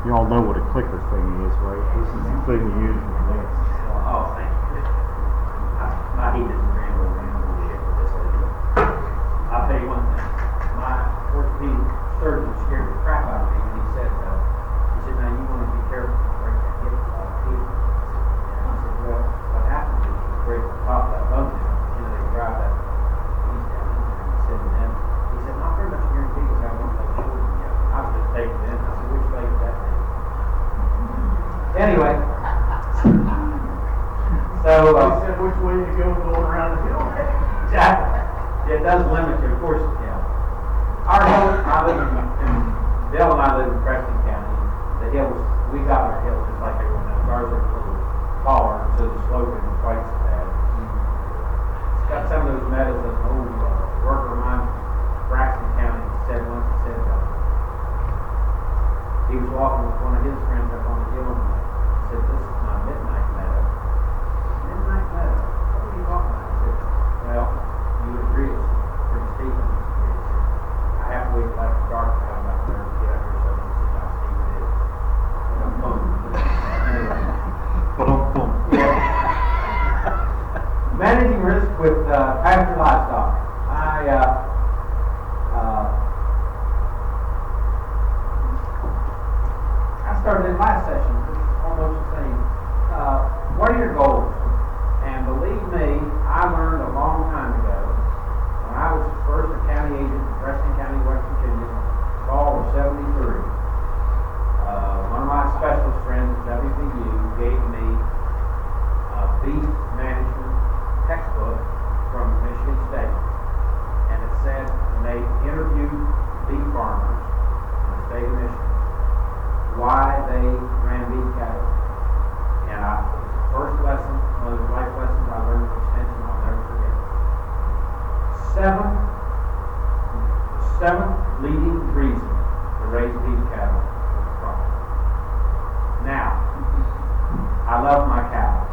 You all know what a clicker thing is, right? This is the thing you use for this. Oh, thank you. I hate this ramble shit with this lady. I'll tell you one thing. My orthopedic surgeon scared the crap out of me when he said, now you want to be careful to break that hip teeth. And I said, well, what happens is you break the top of that bone down. They drive that piece down in there. He said, not very much guarantee because I won't let you. I was just taking it in. I said, which leg is that thing? Anyway. So, he said which way you go going around the hill. Exactly. It does limit you, of course. Our hill, I live in Dale and I live in Preston County. The hills, we got our hills just like everyone else. Ours are a little taller, so the slope isn't quite so bad. It's got some of those meadows that an old worker of mine, Braxton County, said once, he was walking with one of his friends up on the hill and he said, this is my midnight meadow. Midnight meadow? What are you talking about? I said, well, you would agree it's pretty steep. I have to wait till after dark to have enough nerve to get up here so you can see how steep it is. Anyway. Yeah. Managing risk with pasture livestock. I started in last session, almost the same. What are your goals? And believe me, I learned a long time ago, when I was first a county agent in Preston County, West Virginia, fall of '73. One of my specialist friends at WVU gave me a beef management textbook from Michigan State. And it said, when they interviewed beef farmers in the state of Michigan, why they ran beef cattle. And it was the first lesson, one of the life lessons I learned at Extension, I'll never forget it. The seventh leading reason to raise beef cattle was profit. Now, I love my cows.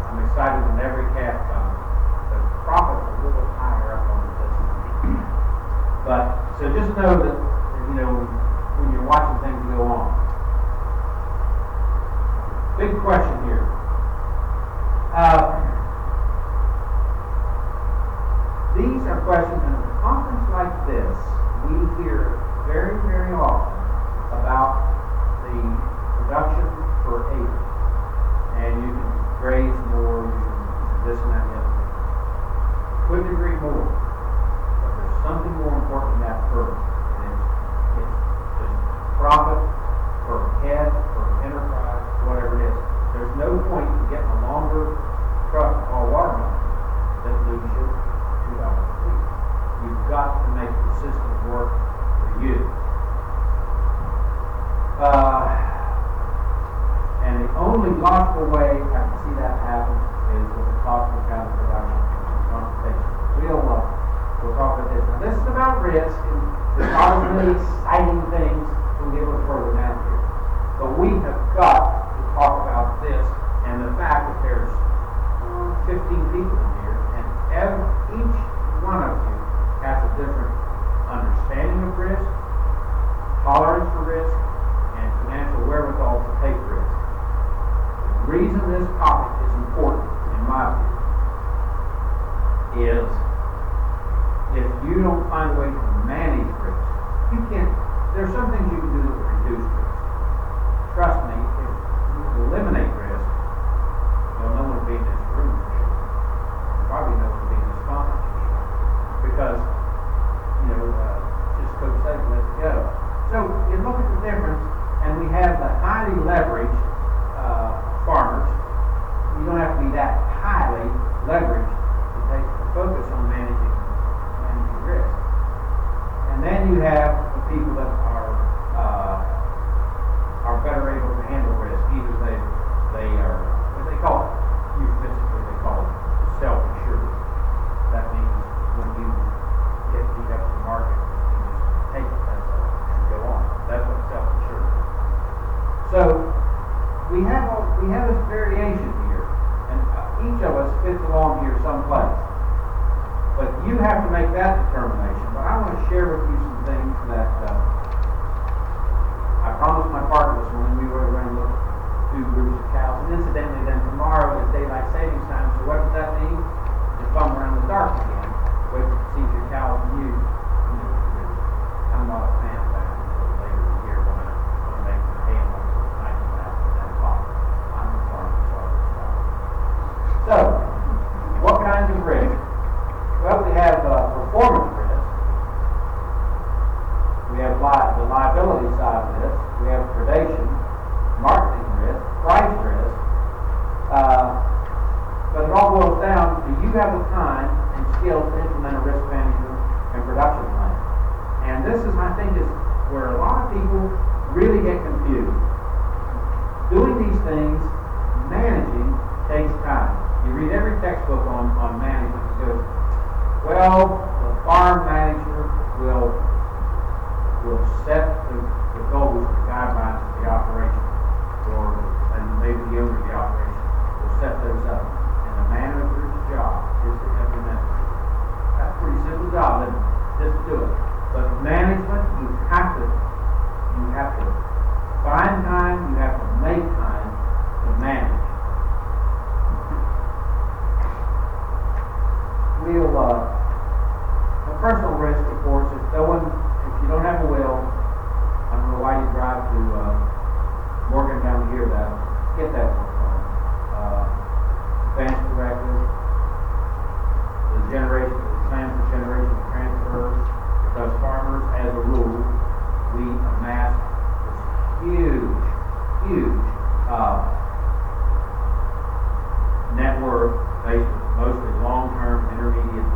I'm excited when every calf comes. The profit's a little higher up on the list. But, so just know that, when you're watching things go on. Big question here. These are questions in a conference like this. We hear very, very often about the production per acre. And you can graze more, you can this and that and the other thing. Couldn't agree more. But there's something more important than that first. It's just profit per head, per enterprise, whatever it is. There's no point in getting a longer truck to haul watermelon that leaves you $2 a week. You've got to make the system work for you. And the only logical way I can see that happen is with the cost of cattle production and transportation. We'll talk about this. Now, this is about risk, and there's a lot of really exciting things we'll get a little further down here. But we have got to talk about this and the fact that there's 15 people in here, and each one of you has a different understanding of risk, tolerance for risk, and financial wherewithal to take risk. The reason this topic is important, in my view, is if you don't find a way to manage risk, you can't. There's some things you can do that will reduce risk. Trust me, if you eliminate risk, well, no one will be in this room for sure. Probably no one will be in this conference for sure. Because, just could say, let's go. So you look at the difference, and we have the highly leveraged farmers. You don't have to be that highly leveraged to take the focus on managing risk. And then you have the people that are better able to handle risk. Either they are what they call it, euphemistically they call it self-insured. That means when you get beat up to the market, you just take it, that's all, and go on. That's what self-insured is. So we have this variation here, and each of us fits along here someplace. But you have to make that determination. But I want to share with you some things that I promised my partner this do. Doing these things, managing, takes time. You read every textbook on management. It goes, well, the farm manager will set the goals, the guidelines of the operation, and maybe the owner of the operation will set those up. And the manager's job is to implement it. That's a pretty simple job, isn't it? Just do it. But management, you have to find time, you have to make time to manage. The personal risk, of course, is if you don't have a will, I don't know why you drive to Morgantown to hear that. Get that worked on. Advance directive, the plan for generational transfer, because farmers, as a rule, we amass this huge net worth based on mostly long-term, intermediate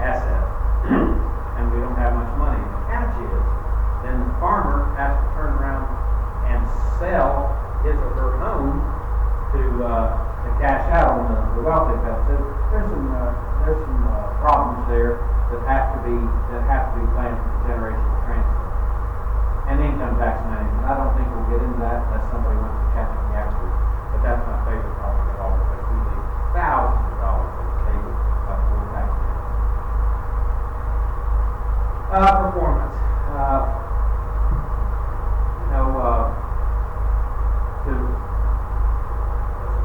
assets, and we don't have much money. The catch is, then the farmer has to turn around and sell his or her home to cash out on the wealth they've got. So there's some problems there that have to be planned for the generational transfer. And income tax management. I don't think we'll get into that unless somebody wants to catch me afterwards. But that's my favorite topic at all, because we leave thousands of dollars on the table for tax management. Performance. I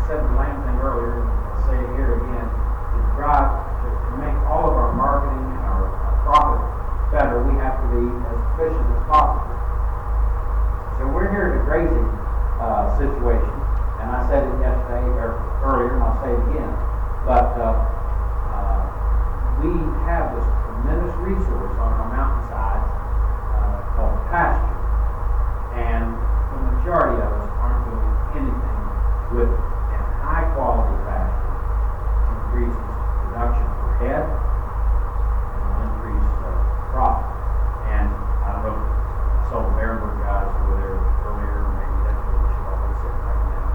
said the land thing earlier, and I'll say it here again, to make all of our marketing and our profit better, we have to be as efficient as possible. So we're here at a grazing situation, and I said it yesterday or earlier, and I'll say it again. But we have this tremendous resource on our mountainsides called pasture, and the majority of us aren't doing anything with it. And high quality pasture increases production per head and will increase profit. And I wrote, I saw the Berenberg guys over there earlier, maybe that's where we should always sit right now.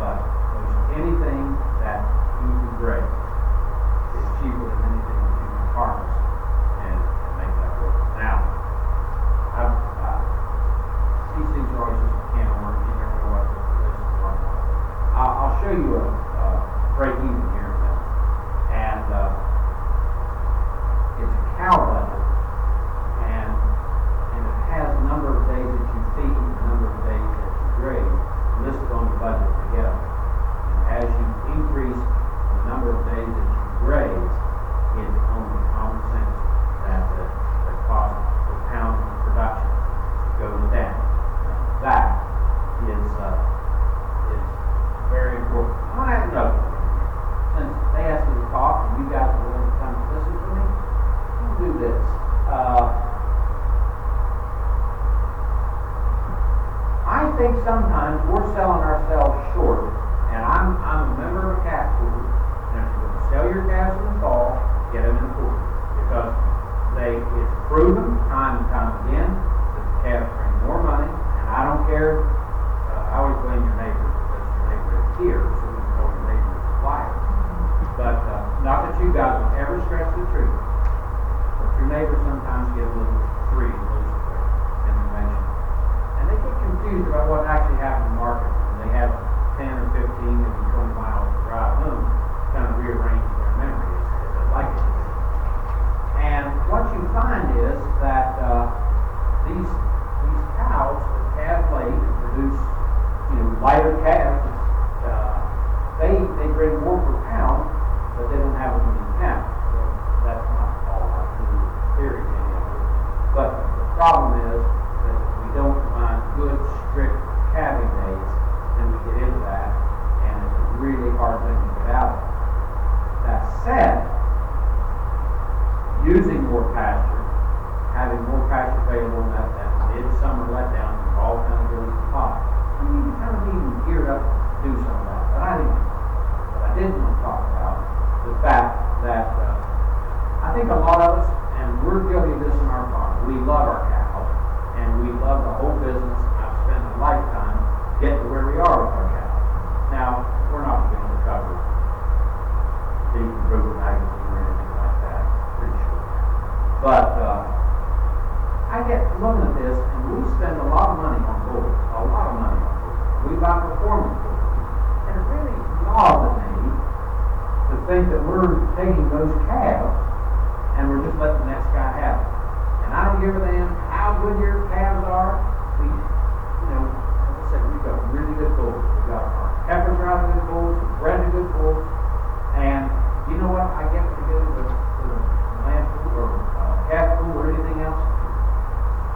But there's anything that you can break is cheaper than anything that you can harvest and make that work. Now, these things are always just a can of worms. You never know what the place is like. I'll show you a break even here in a minute. And it's a cow budget. And it has the number of days that you feed and the number of days that you graze listed on the budget together. And as you increase the number of days that you graze, it's only common sense that the cost per pound of production goes down. That is very important. On that note, since they asked me to talk and you guys are willing to come listen to me, I'll do this. I think sometimes we're selling ourselves short, and I'm a member of a calf pool, and if you're going to sell your calves in the fall, get them in the pool, because it's proven time and time again that the calves bring more money. I don't care. I always blame your neighbor because your neighbor is here, so we can call your neighbor a liar. But not that you guys would ever stretch the truth, but your neighbors sometimes get a little free and loose with information. And they get confused about what actually happened in the market. And they have 10 or 15, maybe 20 miles to drive home, kind of rearrange their memory as they like it to be. And what you find is that these cows calf late and produce, lighter calves. They bring more per pound, but they don't have as many pounds. So that's not all our theory, any of it. But the problem is that if we don't find good, strict calving days, then we get into that, and it's a really hard thing to get out of. That said, using more pasture, having more pasture available in that midsummer letdown, all kind of goes to pot. I mean, you kind of even geared up taking those calves and we're just letting the next guy have it. And I don't give a damn how good your calves are. We, as I said, we've got really good bulls. We've got our heifers are out of good bulls, we're bred to good bulls, and you know what? I get to go to the lamb pool or calf pool or anything else.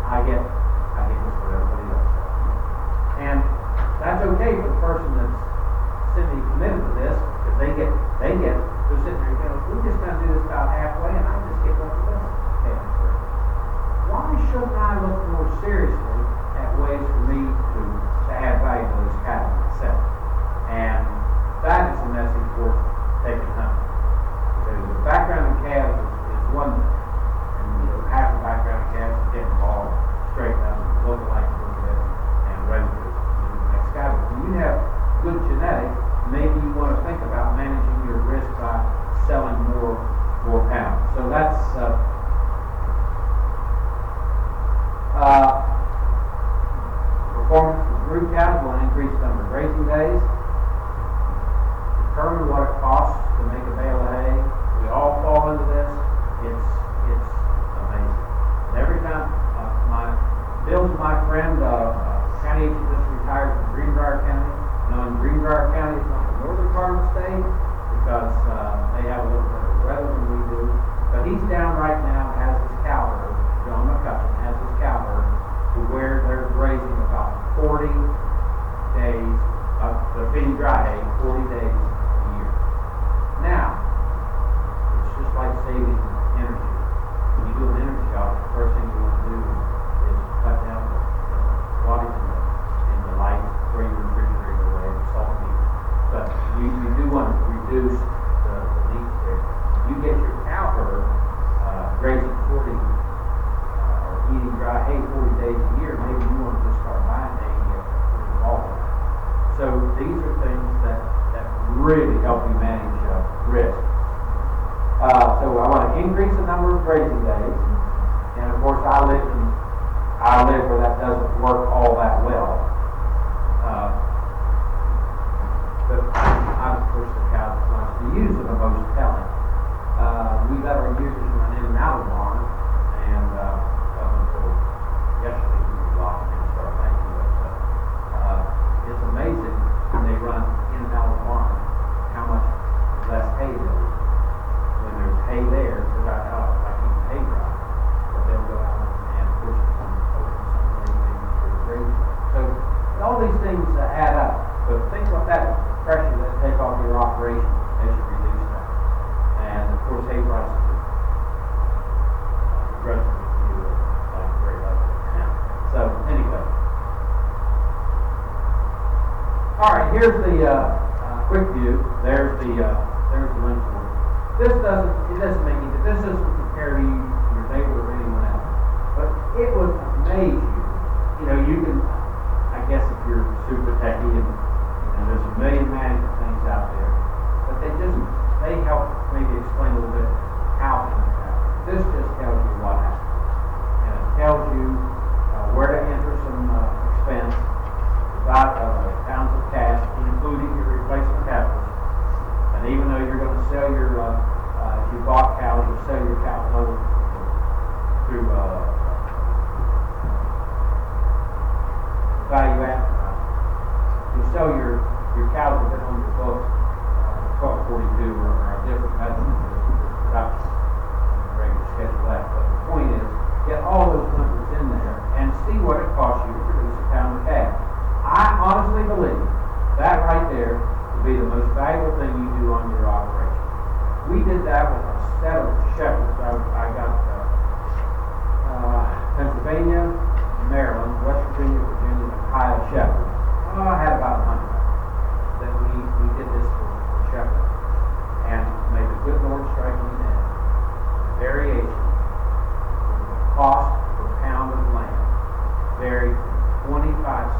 I get just what everybody else does. And that's okay for the person that's sitting committed to this, because they're sitting there going, we're just going to do this about halfway, and I just get what the best calf for. Why shouldn't I look more seriously at ways for me to add value to those cattle myself? And that is the message worth taking home. Because the background of calves is one thing, and half the background of calves is getting all straightened up, looking like a little bit, and ready to do the next guy. But when you have good genetics, maybe you want to think about managing your risk by selling more pounds. So that's performance of brood cows will increase the number of grazing days. Determine what it costs to make a bale of hay. We all fall into this. It's amazing. And every time Bill's my friend, county agent just retired from Greenbrier County. In Greenbrier County, it's not the northern part of the state because they have a little better weather than we do. But he's down right now and has his cow herd. John McCutcheon has his cow herd to where they're grazing about 40 days. They're feeding dry hay 40 days a year. Now, it's just like saving energy. When you do an energy audit, the first thing you want to do is cut down the wattage in the light where you refrigerate away the salt meat. But you do want to reduce the need there. You get your cow herd grazing 40 or eating dry hay 40 days a year, maybe you want to just start buying hay and get involved in it. So these are things that really help you manage risk. So I want to increase the number of grazing days, and of course I live where that doesn't work all that well. But I'm of course the cow that wants to use it the most telling. We let our users run in and out of the barn, and up until yesterday we were locked and started making it. It's amazing when they run in and out of the barn how much less hay there is. When there's hay there, because I keep the hay dry, but they'll go out and push it and open some hay maybe for the grazing. So all these things add up. But think what that pressure that take off your operation as you reduce that. And of course hay prices are begrudgingly like very low now. So anyway. Alright, here's the quick view. There's the link for it. This doesn't make any, this doesn't compare to you, your neighbor or anyone else. But it would amaze you. You can, I guess if you're super techy and there's a million management things out there, but they help maybe explain a little bit how things happen. This just tells you what happens. And it tells you where to enter some expense, pounds of cash, including your replacement heifers. And even though you're going to sell your, if you bought cows, you sell your cows over through value add. You sell your cows that have been on your books, 1242 or a different method of production, regular schedule F. But the point is, get all those numbers in there and see what it costs you to produce a pound of calf. I honestly believe that right there will be the most valuable thing you do on your operation. We did that with a set of shepherds. I got Pennsylvania, Maryland, West Virginia, Virginia, and Ohio shepherds. I had about 100. Then we did this for shepherds and made a good Lord strike me dead. Variation. The cost per pound of land varied 25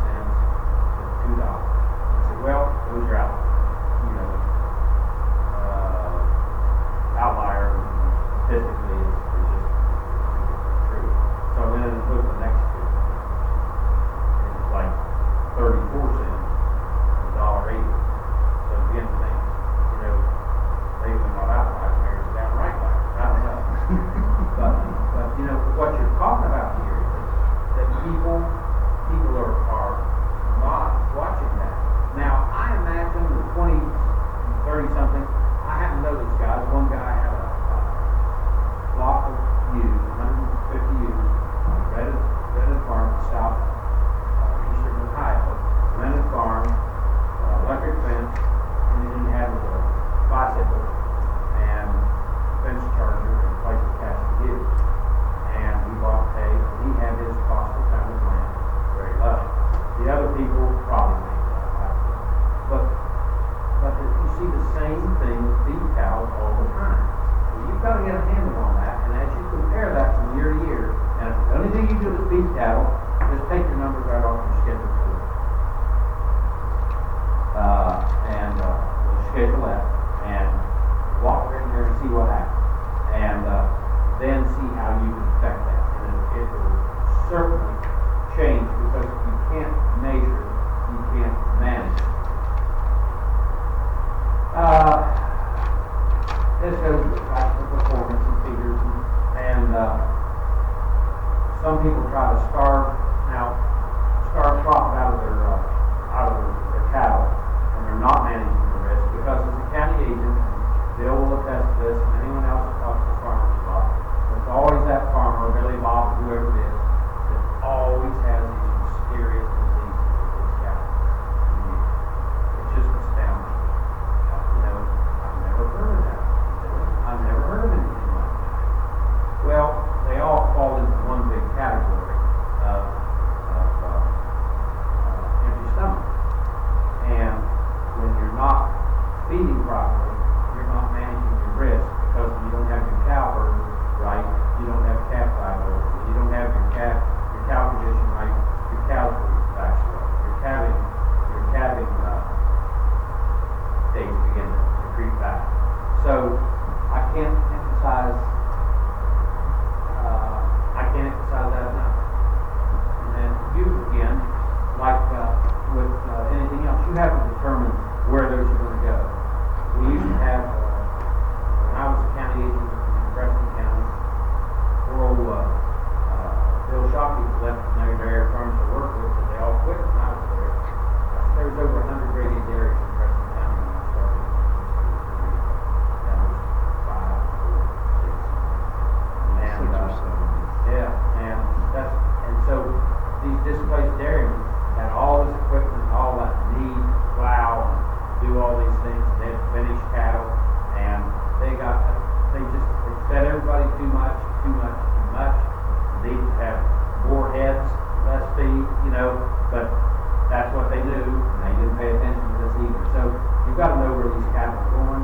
where these cattle are going,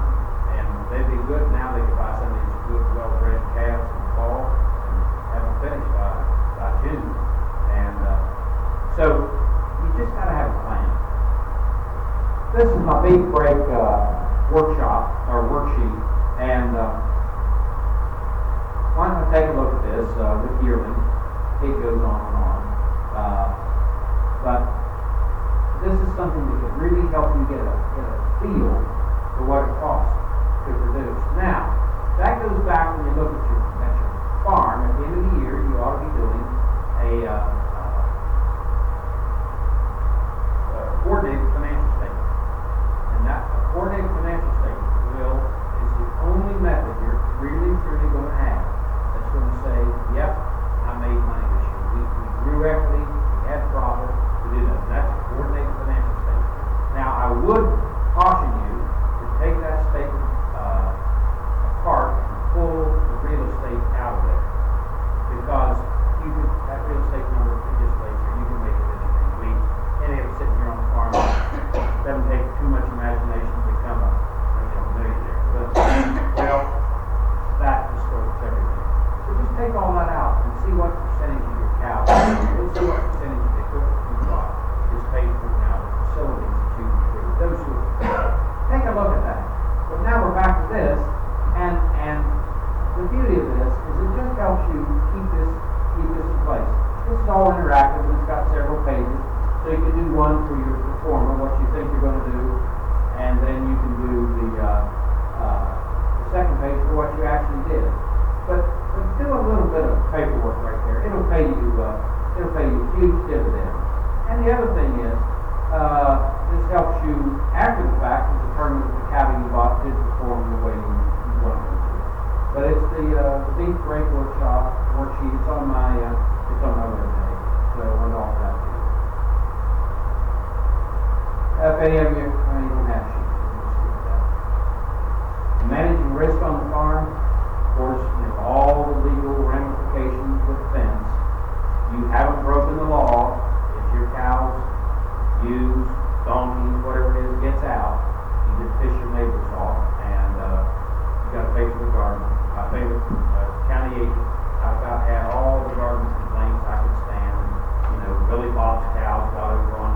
and they'd be good. Now they could buy some of these good, well-bred calves in the fall and have them finished by June. And so you just got to have a plan. This is my beef break workshop or worksheet, and why don't I take a look at this with yearling? It goes on and on, but this is something that could really help you get a feel for what it costs to produce. Now, that goes back when you look at your farm. At the end of the year, you ought to be doing a coordinated financial statement. And that coordinated financial statement is the only method you're really, truly going to have that's going to say, yep, I made money this year. We grew equity, we had profit, we did that. That's a coordinated financial statement. Now, I would caution you to take that statement apart and pull the real estate out of it, because that real estate number legislature, you can make it anything. Any of us sitting here on the farm, it doesn't take too much imagination to become a millionaire. But, well, that distorts everything. So just take all that out and see what percentage of your cows, let's see what percentage of the equipment you bought is paid for now, the facilities that you improve, those sorts of things. Take a look at that. But now we're back to this, and the beauty of this is it just helps you keep this in place. This is all interactive, and it's got several pages. So you can do one for your performer, what you think you're going to do, and then you can do the second page for what you actually did. But do a little bit of paperwork right there. It'll pay you huge dividends. And the other thing is, this helps you after the fact to determine if the cattle you bought did perform the way you wanted them to. But it's the beef break workshop worksheet. It's on my webpage. So we're all that. If any of you don't have sheets, managing risk on the farm, of course, all the legal ramifications with the fence. You haven't broken the law. If your cows, ewes, donkeys, whatever it is, gets out, you just piss your neighbors off, and you got to pay for the garden. My favorite county agent, I've about had all the garden complaints I could stand. Billy Bob's cows got over on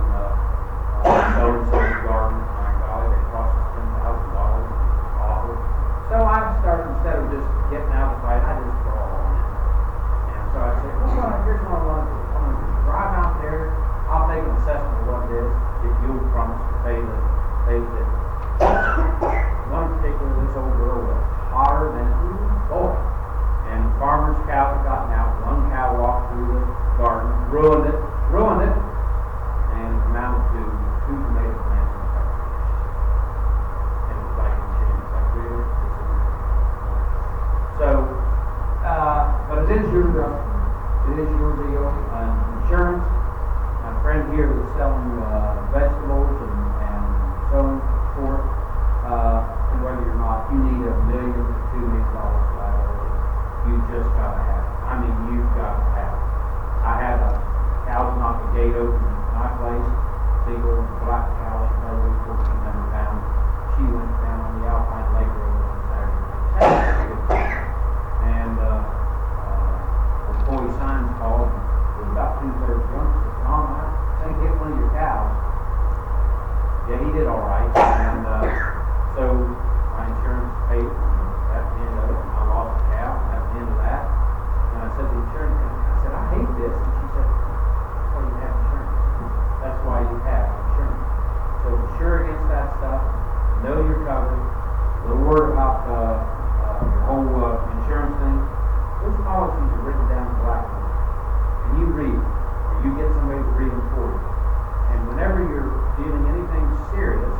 so-and-so's garden. My golly, they cost us $10,000. Awful. So I started, instead of just getting out of the fight, I just crawl on it. And so I said, here's what I want to do. I'm going to drive out there. I'll take an assessment of what it is if you'll promise to pay the one particular, this old girl was hotter than boy. And the farmer's cow had gotten out. One cow walked through the garden, ruined it, and it amounted to 2 tomato plants in the garden. And it was like insurance, like really. So, but it is your deal. Insurance. My friend here that's selling vegetables and so forth. And whether or not you need $1 million to $2 million liability, you just got to have it. I mean, you've got to have it. I had a cow knock the gate open in my place. Big old black cow, she probably weighed 1,400 pounds. She went down on the Alpine Lake Road on Saturday. And before he signed called, it was about 2/3 drunk. He said, Tom, I think hit one of your cows. Yeah, he did all right. And so my insurance paid. That's the end of it. I lost the cow. That's the end of that. And I said, the insurance company, I said, I hate this. And she said, that's why you have insurance. That's why you have insurance. So insure against that stuff. Know you're covered. A little word about your whole insurance thing. Those policies are written down in blackboard. And you read them. Or you get somebody to read them for you. And whenever you're dealing anything serious,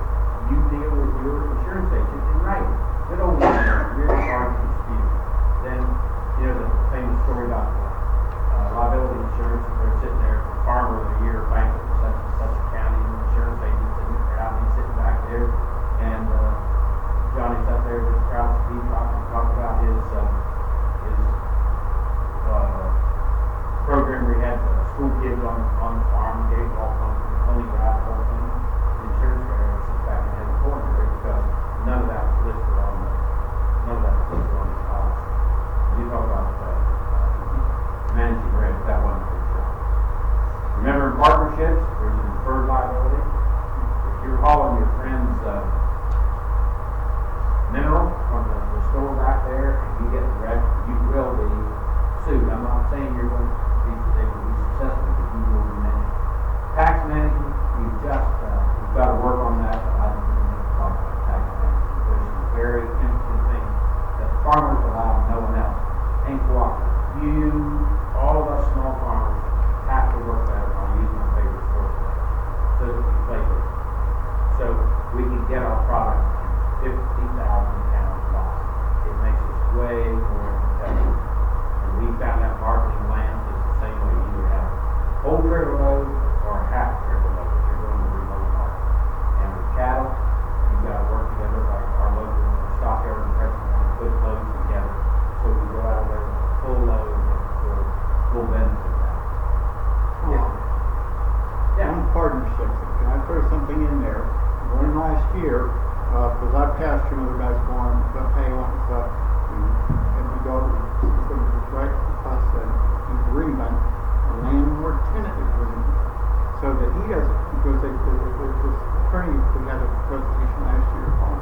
attorney, we had a presentation last year on,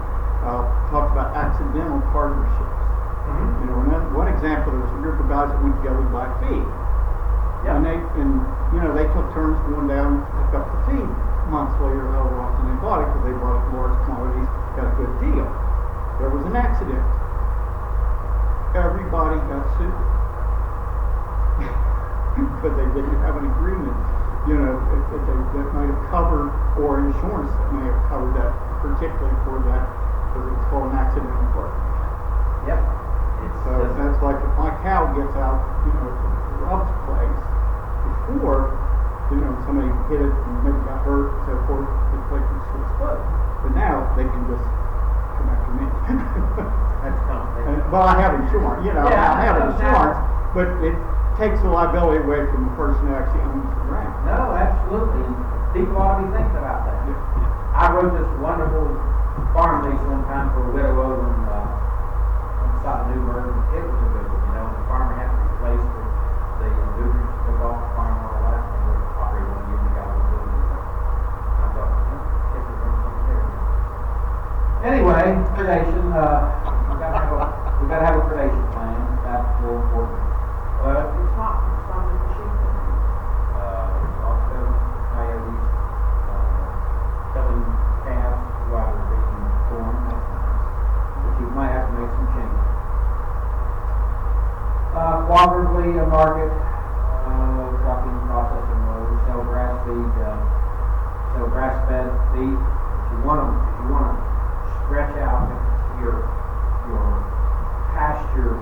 talked about accidental partnerships. You know, and one example, there was a group of guys that went together to buy feed. Yeah. And they took turns going down to pick up the feed months later, however often they bought it, because they bought it in large quantities, got a good deal. There was an accident. Everybody got sued. Because they didn't have an agreement, you know, that might have covered, or insurance that may have covered that, particularly for that, because it's called an accidental partnership. Yep. So that's like if my cow gets out, you know, to Rob's place, before, you know, somebody hit it and maybe got hurt, so forth, the place was still closed. But now they can just come after me. That's complicated. Well, I have insurance, you know, Yeah, I have insurance, but it takes the liability away from the person who actually owns the ground. No, absolutely. And people ought to be thinking about that. I wrote this wonderful farm lease one time for a widow over in south of Newburgh. It was a good one, you know. The farmer had to replace the nutrients, took off the farm and all that, and they were operating one year and they got a little building. I thought, guess we're going something there. Anyway, predation. We gotta have a predation plan. That's real important. But it's not just the sheep thing. It's also coyotes, killing calves while they're being born. That's nice. But you might have to make some changes. Cooperatively market, trucking, processing, loads, sell grass feed, sell grass-fed feed. If you want to stretch out your pasture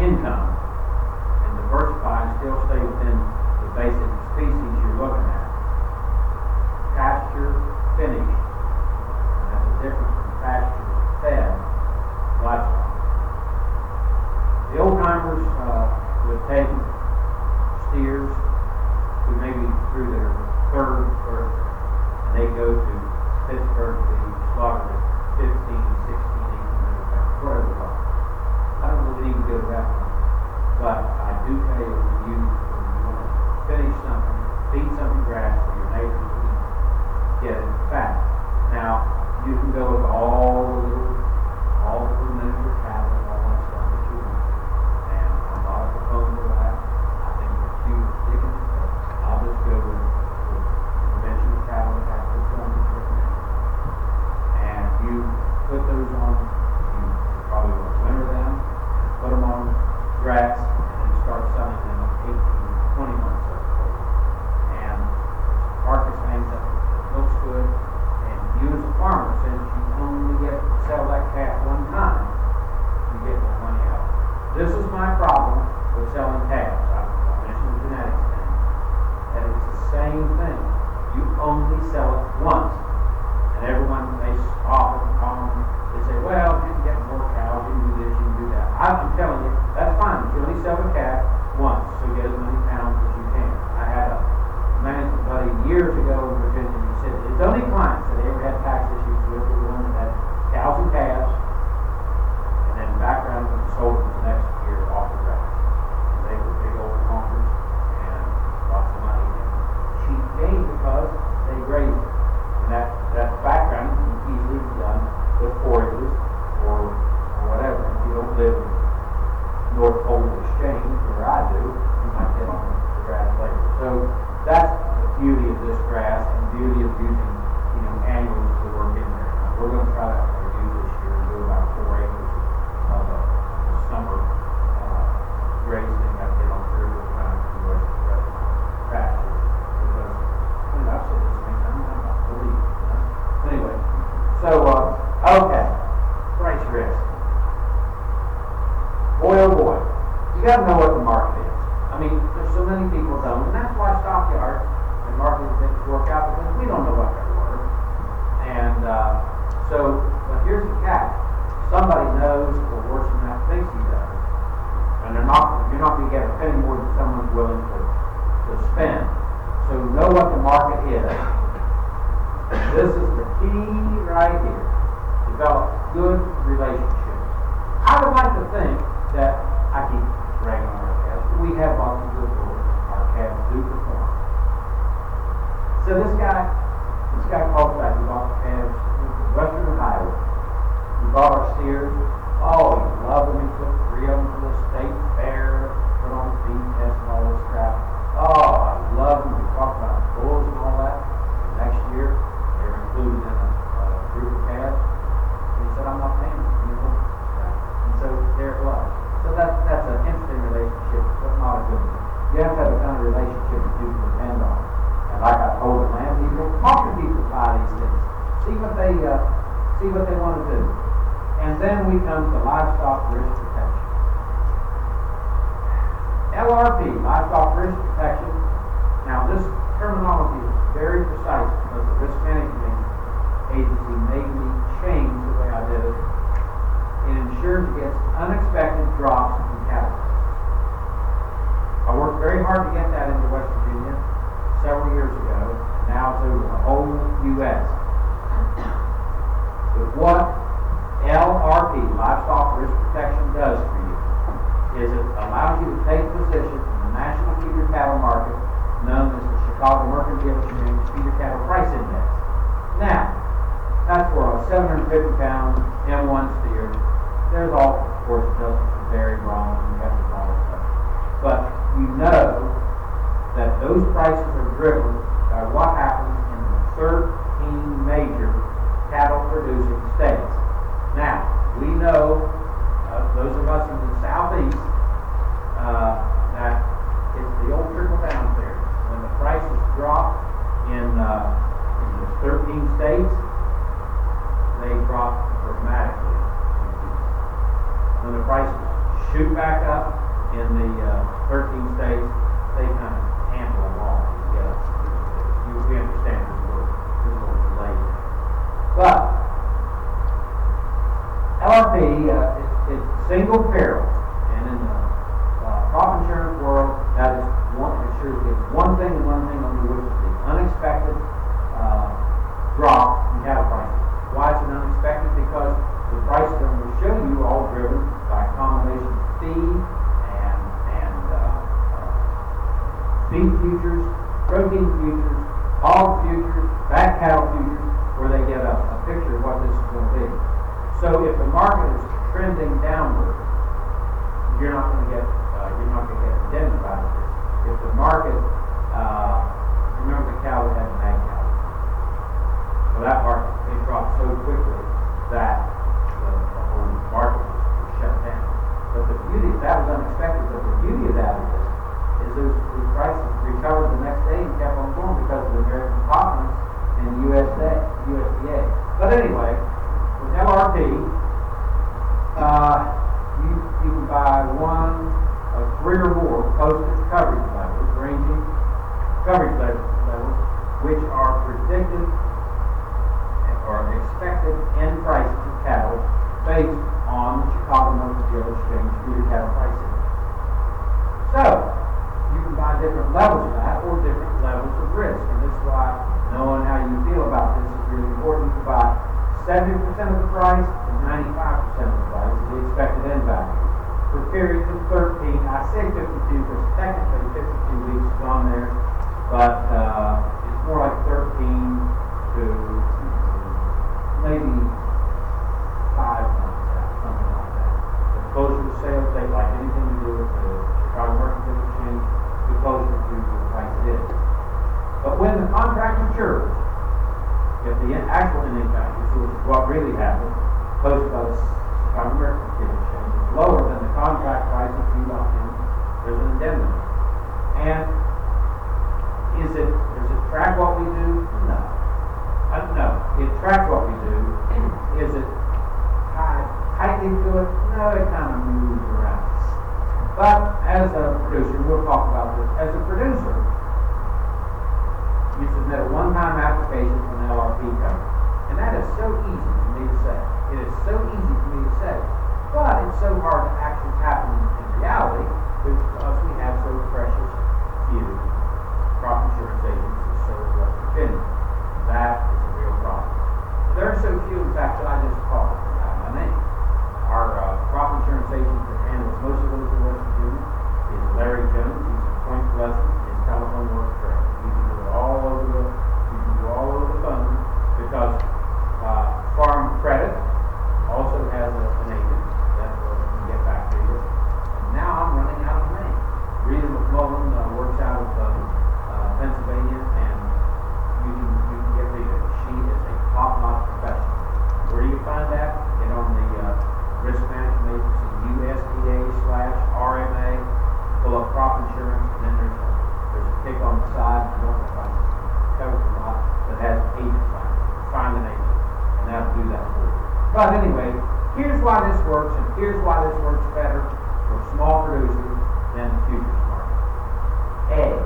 income and diversify and still stay within the basic species you're looking at. Pasture finished, and that's a difference from pasture fed livestock. The old timers would take steers who maybe through their third birth, and they go to Pittsburgh to be slaughtered at 15, 16, 1800 pounds, whatever it was. I don't know if it even goes that far. But I do tell you, when you want to finish something, feed something grass for your neighbors to eat, get it fat. Now, you can go with all the little miniature cattle and all that stuff that you want. And I'm not a proponent of that. I think it's huge chickens, but I'll just go with conventional cattle that have performance right now. And you put those on, you probably want to winter them, put them on grass, and then start selling them at 18, 20 months old. And the carcass hangs up, it looks good, and you as a farmer, since you only get to sell that calf one time, you get more money out. This is my problem with selling calves. I mentioned the genetics thing, and it's the same thing. You only sell it once. And everyone, they often call them, they say, well, you can get more cows, you can do this, you can do that. I'm telling you, that's fine, but you only sell a calf once, so get as many pounds as you can. I had a management buddy years ago in Virginia, he said his only clients that he ever had tax issues with were the ones that had cows and calves, and then background them and sold them the next year off the grass. And they were big old honkers, and lots of money, and cheap game because they grazed it. And that background can easily be done with forages or whatever. If you don't live in North Pole Exchange, where I do, you might get on the grass later. So that's the beauty of this grass and the beauty of using, annuals to work in there. Now, we're going to try to use this year and do about 4 acres of a summer grazing. Got to get on through with trying to do the rest of my pastures. Because, I've said this many times, I'm not believe it. Anyway, so, okay, price risk. Boy, oh boy, you got to know what the market is. I mean, there's so many people don't, and that's why stockyards and market things work out, because we don't know what they're worth. And but here's the catch. Somebody knows, or worse than that, thinks he does. And you're not going to get a penny more than someone's willing to spend. So know what the market is. This is the key right here. Develop good relationships. I would like to think that I keep ragging on our calves, but we have lots of good boys. Our calves do perform. So this guy This guy called back, he bought calves in Western Ohio. He bought our steers. Oh, he loved them. He took 3 of them to the state fair, put on a feed test and all this crap. Oh, I loved them. We talked about bulls and all that. And next year, they were included in a group of calves. And he said, I'm not paying them anymore. And so there it was. So that's an interesting relationship, but not a good one. You have to have the kind of relationship that you can depend on. And like I told the land people, talk to people about these things. See what they want to do. And then we come to livestock risk protection. LRP, livestock risk protection. Now this terminology is very precise because the risk management agency made me change the way I did it. It ensures against unexpected drops in cattle prices. I worked very hard to get that into West Virginia several years ago, and now it's over the whole U.S. But what LRP, Livestock Risk Protection, does for you is it allows you to take position in the national feeder cattle market known as the Chicago Mercantile Exchange Feeder Cattle Price Index. Now, that's for a 750-pound M1 steer. There's all, of course, it does very wrong and have to all this stuff. But you know that those prices are driven by what happens in the 13 major cattle producing states. Now, we know, those of us in the southeast, that it's the old trickle down theory. When the prices drop in the 13 states, they drop dramatically. When the prices shoot back up in the 13 states, they kind of amble along to get up. We understand this little delay. But LRP, it's single peril, and in the crop insurance world, that is it's one thing and one thing only, which is the unexpected drop in cattle prices. Why is it unexpected? Because the prices that I'm going to show you are all driven by a combination of feed and feed futures, protein futures, hog futures, fat cattle futures, where they get a picture of what this is going to be. So if the market is trending downward, you're not going to get indemnified by this. If the market, remember the cow that had the mad cow. Well, that market, it dropped so quickly that the whole market was shut down. But the beauty, that was unexpected, but the beauty of that is those prices recovered the next day and kept on going because of the American confidence in the USDA. But anyway, with LRP, you can buy one of 3 or more posted coverage levels, which are predicted or expected end prices of cattle based on the Chicago Mercantile Exchange Feeder Cattle Price Index. So, you can buy different levels of that or different levels of risk. And this is why knowing how you feel about this is really important. You can buy 70% of the price and 95% of the price is the expected end value. For periods of 13, I say 52 because technically 52 weeks is on there, but it's more like 13 to maybe 5 months out, something like that. The closer to sales date, like anything to do with the Chicago Mercantile Exchange, the closer to the price it is. But when the contract matures, if the actual ending value, which is what really happened, posted by the Chicago Mercantile Exchange, is lower than the contract price if you locked in, there's an indemnity. And does it track what we do? No. No. It tracks what we do. Is it tied tightly to it? No, it kind of moves around. But as a producer, we'll talk about this, as a producer, you submit a one-time application for an LRP cover. And that is so easy for me to say. It is so easy for me to say. But it's so hard to actually happen in reality because we have so precious few crop insurance agents that serve West Virginia. That is a real problem. There are so few, in fact, that I just called by name. Our crop insurance agent that handles most of those in West Virginia is Larry Jones. He's in Point Pleasant. His telephone works great. You can do it all over the But anyway, here's why this works, and here's why this works better for small producers than the futures market. A,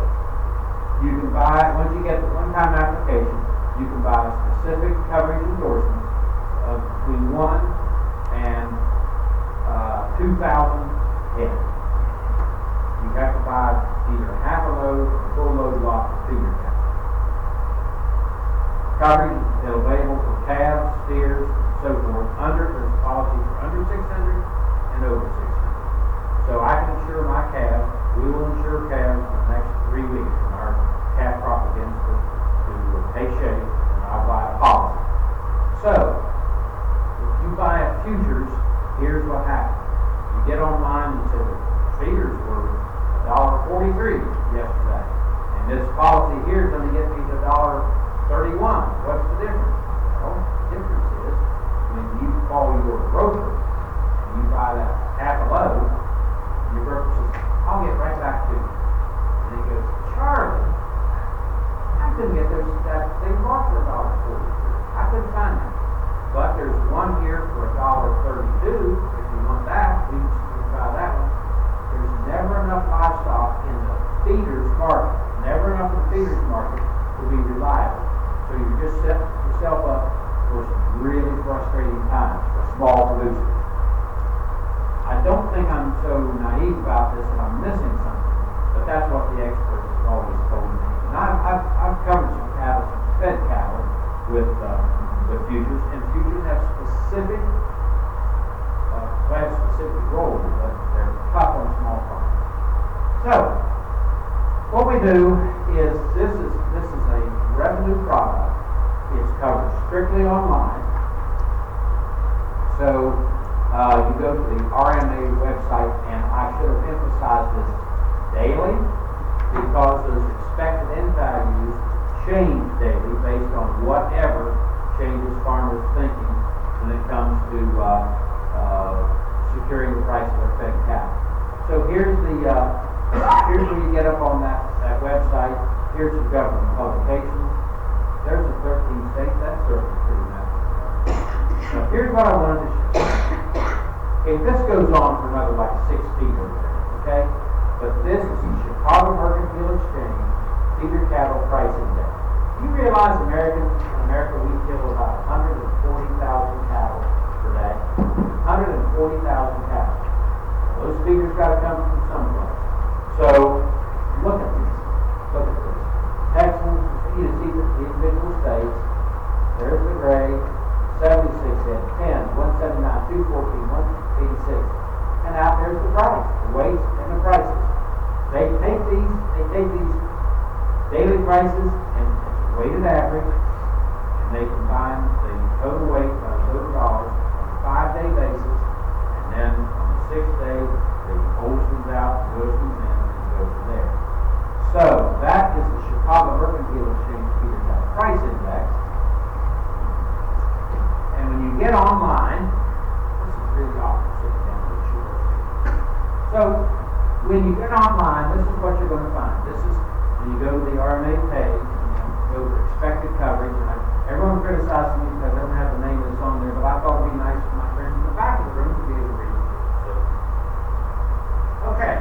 you can buy, once you get the one-time application, you can buy specific coverage endorsements of between 1 and 2,000 head. You have to buy either half a load or full load lot to feed your cattle. Coverage is available for calves, steers, and so forth. There's policies for under 600 and over 600. So I can insure my calves. We will insure calves for the next 3 weeks when our calf crop begins to take shape, and I'll buy a policy. So, if you buy a futures, here's what happens. You get online and say the feeders were $1.43 yesterday, and this policy here is going to get me to $1.31. What's the difference? Well, the difference is when you call your broker and you buy that half a load, your broker says, I'll get right back to you. And he goes, Charlie, I couldn't get that thing bought for $1.43. I couldn't find it. But there's one here for $1.32. If you want that, you can buy that one. There's never enough livestock in the feeders market, never enough in the feeders market to be reliable. So you're just setting yourself up for some really frustrating times for small producers. I don't think I'm so naive about this and I'm missing something, but that's what the experts have always told me. And I've covered some cattle, some fed cattle with futures, and futures have specific roles, but they're tough on small farms. So, what we do is this is a revenue product. It's covered strictly online. So you go to the RMA website, and I should have emphasized this daily because those expected end values change daily based on whatever changes farmers' thinking when it comes to securing the price of their fed cattle. So here's where you get up on that website. Here's the government publications. There's the 13 states. That's certainly pretty nice. Now here's what I wanted to show. Okay, this goes on for another like 6 feet over there, okay? But this is the Chicago Mercantile Exchange Feeder Cattle Price Index. You realize in America we kill about 140,000 cattle per day. 140,000 cattle. Those figures got to come from someplace. So, look at this. Look at this. Texas, you see the individual states. There's the gray. 76 head, 10, 179, 214, 186. And out there's the price, the weights and the prices. They take these daily prices and weighted average, and they combine the total weight by the total dollars on a 5-day basis, and then on the 6th day, they pulls ones out, goes ones in, and go from there. So that is the Chicago Mercantile Exchange Feeder Cattle Price Index. And when you get online, this is really awkward sitting down with a short. So when you get online, this is what you're going to find. This is when you go to the RMA page, go to expected coverage. And everyone criticizes me because I don't have the name of this on there, but I thought it'd be nice for my friends in the back of the room to be able to read it. So, okay,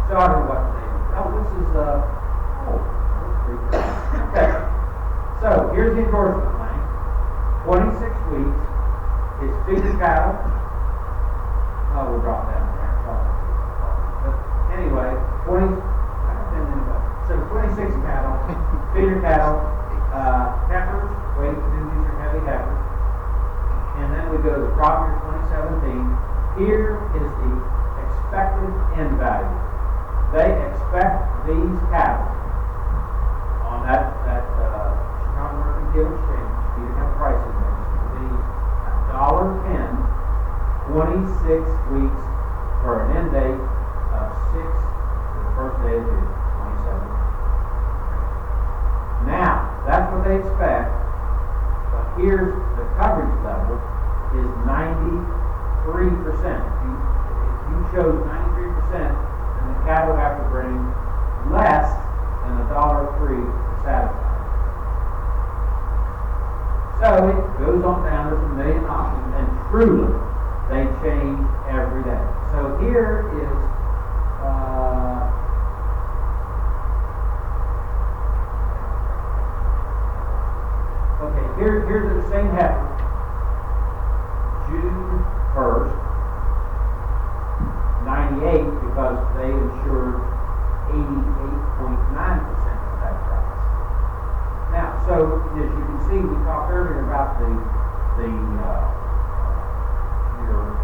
so I don't know what the name is. Oh, this is that's pretty cool. Okay, so here's the endorsement link. 26 weeks. It's feeder cattle. Oh, we'll drop down there. But anyway, 26 cattle, feeder cattle, heifers, weight these are heavy heifers. And then we go to the crop year 2017. Here is the expected end value. They expect these cattle on that Chicago Mercantile Exchange feeder cattle price index to be $1.10, 26 weeks for an end date of 6 to the first day of June 2017. Now, that's what they expect, but here's the coverage level is 93%. If you chose 93%, then the cattle have to bring less than $1.03 to satisfy. So it goes on down, there's a million options, and truly, they change every day. So here is okay, here's the same heifer, June 1st, 98, because they insured 88.9% of that price. Now, so as you can see, we talked earlier about your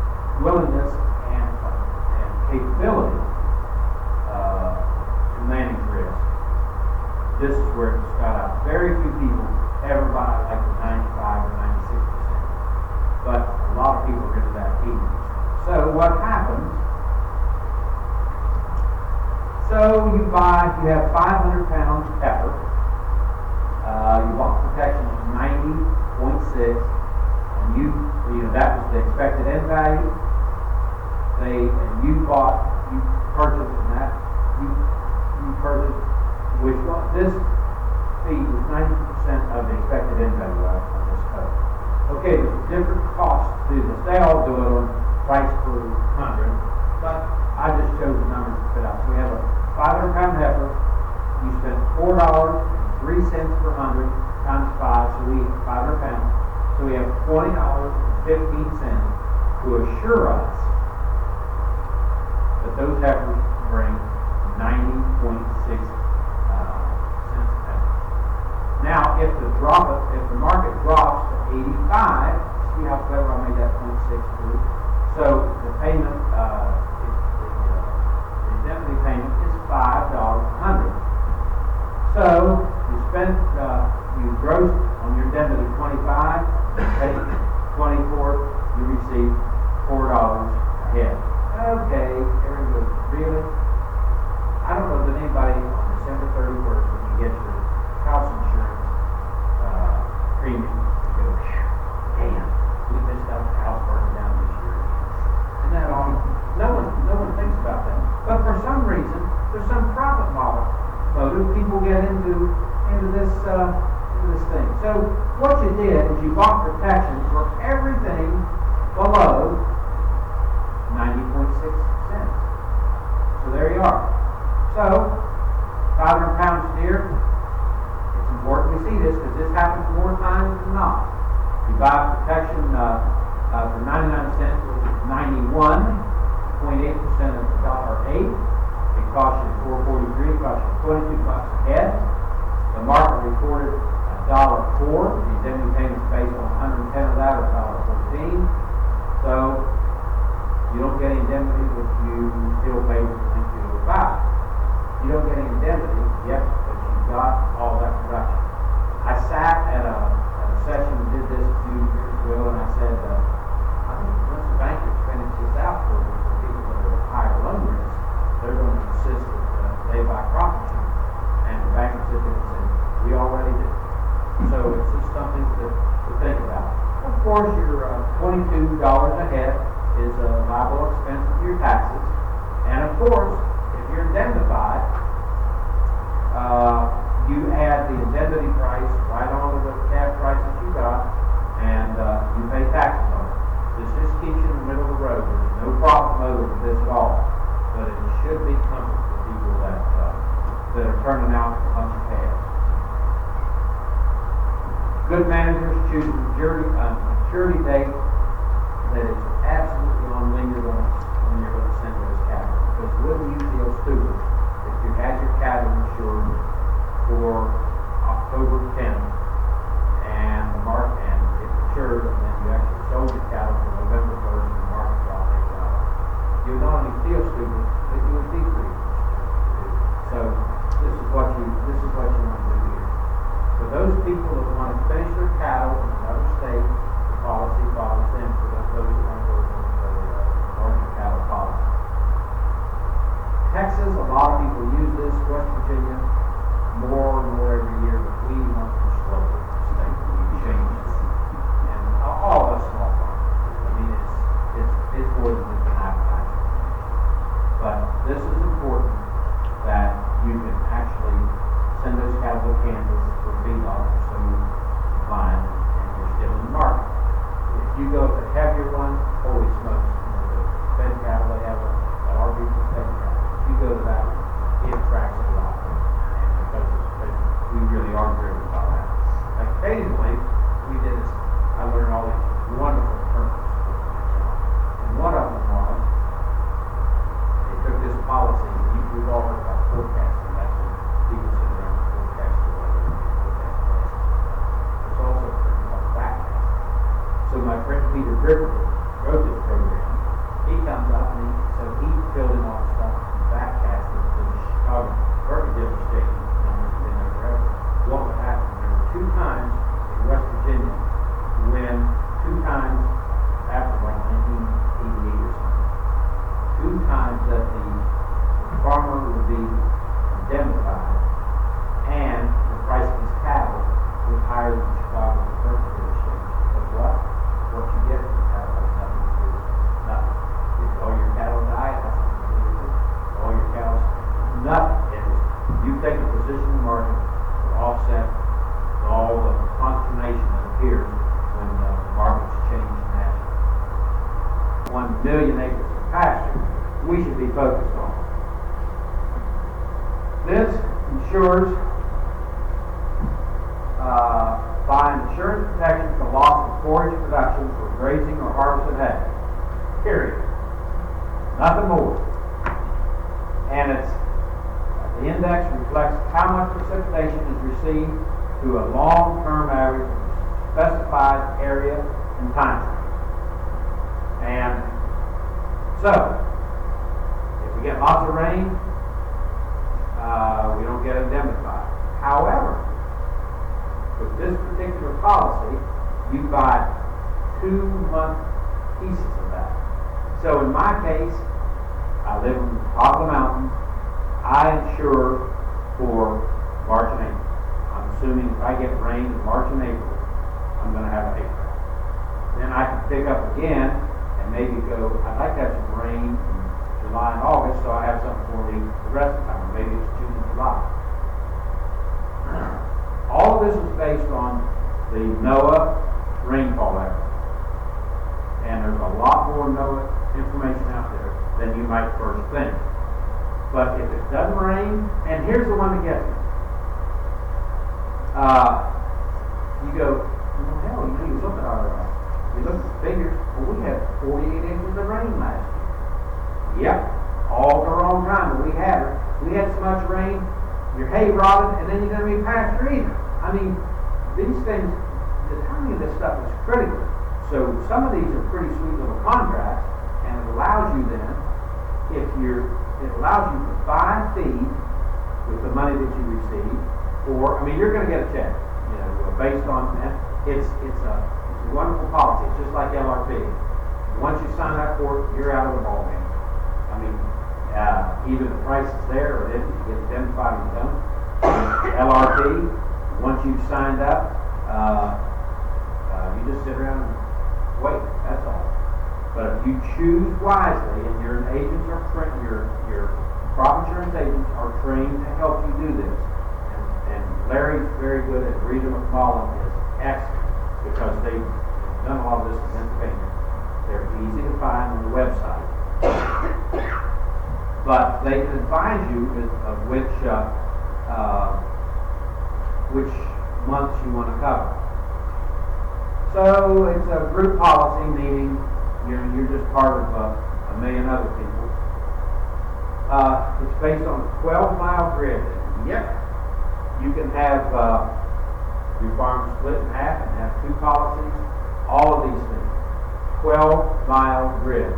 willingness and capability to manage risk. This is where it's got out. Very few people ever buy like the 95 or 96%, but a lot of people get to that 80%. So what happens? So you have 500 pounds heifer. You bought protection of 90.6, and you know that was the expected end value. You purchased, and that you purchased, which was this fee was 90% of the expected end value on this code. Okay, there's different costs to do this. They all do it on price per 100, but I just chose the numbers to fit out. So we have a 500 pound heifer. You spent $4.03 per 100 times 5, so we 500 pounds. So we have $20.15 to assure us that those heifers bring 90.6 cents a pound. Now, if the market drops to 85, see how clever I made that 0.62. So the payment, the indemnity payment is $5 a 100. So you grossed on your indemnity 25, take 24, you receive $4 a head. Okay, everyone goes, really? I don't know that anybody on December 31st, when you get your house insurance premium, you go, damn, we missed out the house burning down this year. Isn't that awful? No one thinks about that. But for some reason, there's some profit motive people get into this thing. So what you did is you bought protection for everything below 90.6 cents. So there you are. So 500 pounds steer. It's important we see this because this happens more times than not. You buy protection for 99 cents, which is 91.8% of $1.08. It costs you $4.43. It costs you $22 a head. The market reported $1.04. The indemnity payment is based on 110 of that, or $1.14. So you don't get indemnity, but you still pay for $22.05. You don't get indemnity, yep, but you got all that production. I sat at a session and did this a few years ago, and I said, I think once the bankers finish this out for people that are higher loan risk, they're going to insist that they buy crop insurance. And the banker said to me and said, we already do. So it's just something to think about. Of course, your $22 a head is a liable expense of your taxes. And of course, if you're indemnified, you add the indemnity price right onto the cab price that you got, and you pay taxes on it. This just keeps you in the middle of the road. There's no profit motive with this at all. But it should be comfort for people that are turning out a bunch of calves. Good managers choose a maturity date that is absolutely unlinear when you're going to send those cattle. Because wouldn't you feel stupid if you had your cattle insured for October 10th and it matured, and then you actually sold your cattle for November 1st and the market dropped $8? You would not only feel stupid, but you would decrease. So this is what you want to do here. For those people that want to finish their cattle in another state, the policy follows them. For those that want to go to the larger cattle policy. Texas, a lot of people use this. West Virginia, more and more every year, but we want to slow Peter Griffith wrote this program, he comes up and he filled in all the stuff and backcast it to the Chicago Mercantile Exchange. It's been there forever. What would happen? There were 2 times in West Virginia when 2 times after like 1988 or something, 2 times that the farmer would be indemnified and the price of his cattle was higher than the Chicago Mercantile Exchange. Because what you get from the cattle has nothing to do with nothing. If all your cattle die, it has nothing to do with it. All your cows, nothing. You take a position in the market to offset all the consternation that appears when the markets change nationally. 1 million acres of pasture we should be focused on. This ensures buying insurance protection for loss of forage production for grazing or harvested hay. Period. Nothing more. And the index reflects how much precipitation is received to a long-term average of specified area and time frame. And so, if we get lots of rain, we don't get indemnified. However, with this particular policy, you buy 2-month pieces of that. So in my case, I live on the top of the mountains. I insure for March and April. I'm assuming if I get rain in March and April, I'm going to have a hay crop. Then I can pick up again and maybe go, I'd like to have some rain in July and August, so I have something for me the rest of the time. Or maybe it's June and July. All of this is based on the NOAA rainfall average. And there's a lot more NOAA information out there than you might first think. But if it doesn't rain, and here's the one that gets me. You go, well, hell, you look at the figures. Well, we had 48 inches of rain last year. Yep, all the wrong time, but we had it. We had so much rain, your hay rotted, and then you're going to be pasture either. I mean, these things, the timing of this stuff is critical. So some of these are pretty sweet little contracts, and it allows you then, it allows you to buy feed with the money that you receive, or, I mean, you're going to get a check, based on that. It's a wonderful policy. It's just like LRP. Once you sign up for it, you're out of the ballgame. I mean, either the price is there or it isn't. You get indemnified or you don't. LRP, once you've signed up, you just sit around and wait. That's all. But if you choose wisely, and your agents are trained, your crop insurance agents are trained to help you do this. And Larry's very good, and Rita McMullen is excellent because they've done a lot of this in Pennsylvania. They're easy to find on the website. But they can advise you of which months you want to cover. So it's a group policy, meaning you're just part of a million other people. It's based on a 12-mile grid. Yep. You can have your farm split in half and have 2 policies. All of these things. 12-mile grid.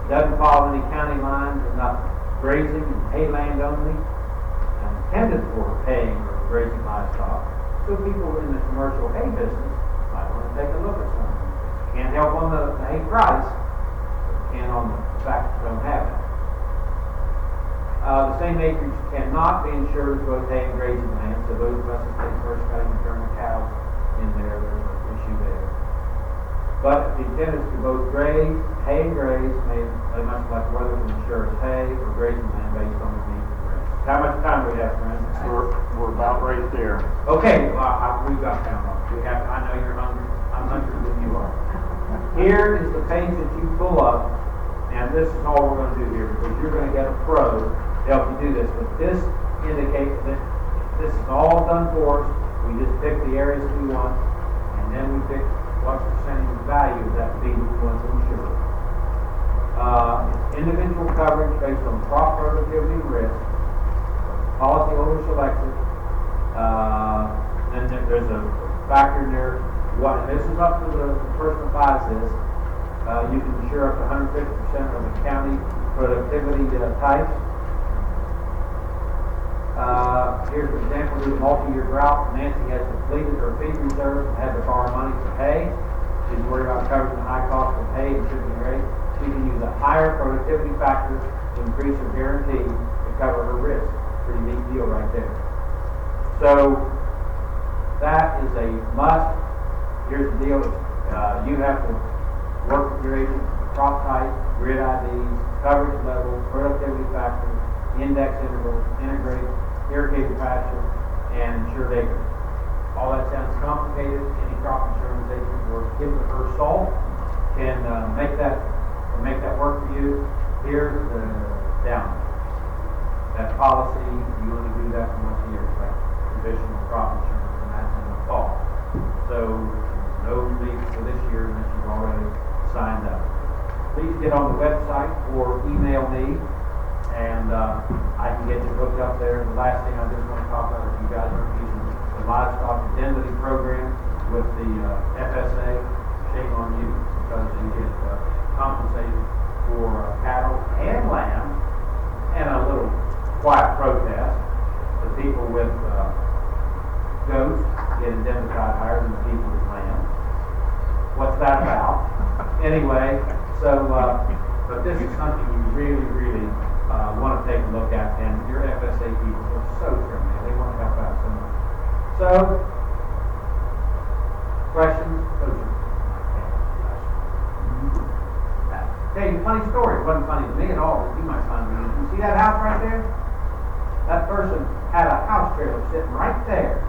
Doesn't follow any county lines or nothing. Grazing and hay land only. And intended for haying or grazing livestock. So people in the commercial hay business might want to take a look at something. Can't help on the hay price, but can on the fact that you don't have it. The same acreage cannot be insured as both hay and grazing land, so those of us that take first cutting and turn the cows in there, there's an issue there. But the intent is to both graze, hay and graze, they must select whether to insure as hay or grazing land based on the needs of the rest. How much time do we have, friends? We're about right there. Okay, we've got time on. I know you're hungry. I'm hungrier than you are. Here is the page that you pull up, and this is all we're going to do here because you're going to get a pro to help you do this. But this indicates that this is all done for us. We just pick the areas that we want, and then we pick what percentage of value of that feed we want to insure. It's individual coverage based on crop productivity and risk. Policyholder selected. Then there's a factor in there What, and this is up to the person who buys this, you can insure up to 150% of the county productivity types. Here's an example of a multi-year drought. Nancy has depleted her feed reserve and had to borrow money for hay. She's worried about covering the high cost of hay and shipping rate. She can use a higher productivity factor to increase her guarantee to cover her risk. Pretty neat deal right there. So that is a must. Here's the deal. You have to work with your agent, crop type, grid IDs, coverage levels, productivity factors, index intervals, integrate, irrigated pasture, and insured acres. All that sounds complicated. Any crop insurance agent or give it her salt can make that work for you. Here's the down. That policy, you only do that for once a year, like traditional crop insurance, and that's in the fall. So no relief for this year unless you've already signed up. Please get on the website or email me, and I can get you hooked up there. The last thing I just want to talk about is you guys are using the Livestock Identity Program with the FSA. Shame on you, because you get compensated for cattle and lamb, and a little quiet protest. The people with goats get indemnified higher than the people with lambs. What's that about? Anyway, so, but this is something you really, really want to take a look at, and your FSA people are so friendly. They want to help out so much. So, questions? Those are tell you a funny story. It wasn't funny to me at all, but you might find it. You see that house right there? That person had a house trailer sitting right there.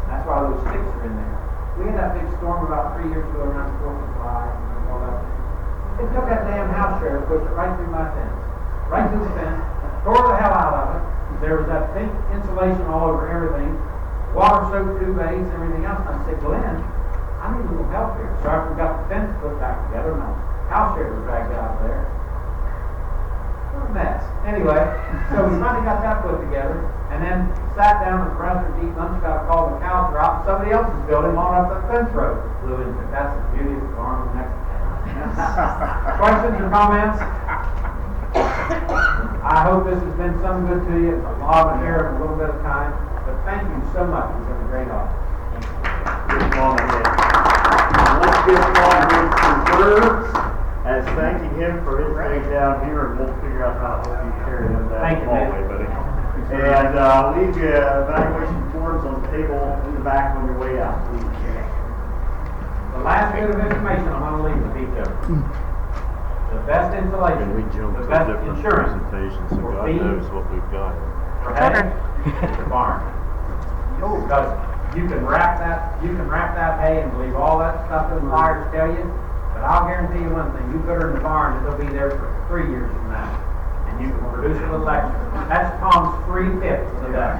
That's why those sticks are in there. We had that big storm about 3 years ago around the 4th of July and all that. It took that damn house trailer, pushed it right through my fence. Right through the fence, tore the hell out of it. There was that pink insulation all over everything. Water soaked through veins and everything else. And I said, Glenn, I need a little help here. So after we got the fence put back together, my house trailer dragged out of there. What a mess. Anyway, so we finally got that put together, and then sat down and browsed to eat lunch, got a call the cows were out, and somebody else's building on up the fence road. Flew into it. That's the beauty of the farm. Questions or comments? I hope this has been some good to you. It's a lot of hair and a little bit of time, but thank you so much. It's been a great office. Let's get on his reserves as thanking him for his day down here, and we'll figure out how to help you carry him down Thank the you, hallway, buddy. And leave your evaluation forms on the table in the back on your way out, please. The last bit of information I want to leave with each of you. The best insulation, And we jump the to best different insurance presentations, so for God feed, knows what we've got. for hay, the barn. Because you can wrap that hay and believe all that stuff those liars tell you, but I'll guarantee you one thing, you put her in the barn, it'll be there for 3 years from now. And you can produce a little extra. That's Tom's free tip for the day.